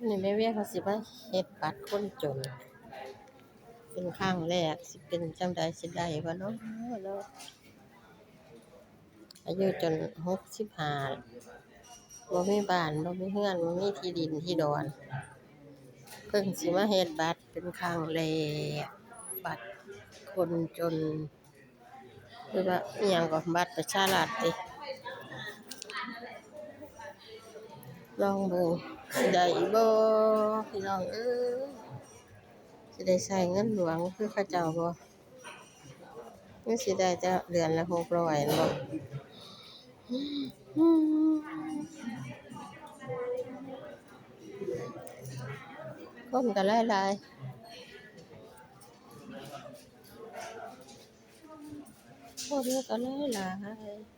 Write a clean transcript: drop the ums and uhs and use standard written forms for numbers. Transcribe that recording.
นี่แม่เวียเขาสิมาเฮ็ดบัตรคนจนเป็นครั้งแรกสิเป็นจั่งใดสิได้บ่เนาะเนาะอายุจน65บ่มีบ้านบ่มีเรือนบ่มีที่ดินที่ดอนเพิ่งสิมาเฮ็ดบัตรเป็นครั้งแรกบัตรคนจนหรือว่าอิหยังก็บัตรประชารัฐติลองเบิ่งสิได้บ่พี่น้องเอ้ยสิได้ใช้เงินหลวงคือเขาเจ้าบ่หรือสิได้แต่เดือนละ600นั่นบ่อืมคนก็หลายๆคนก็หลายๆ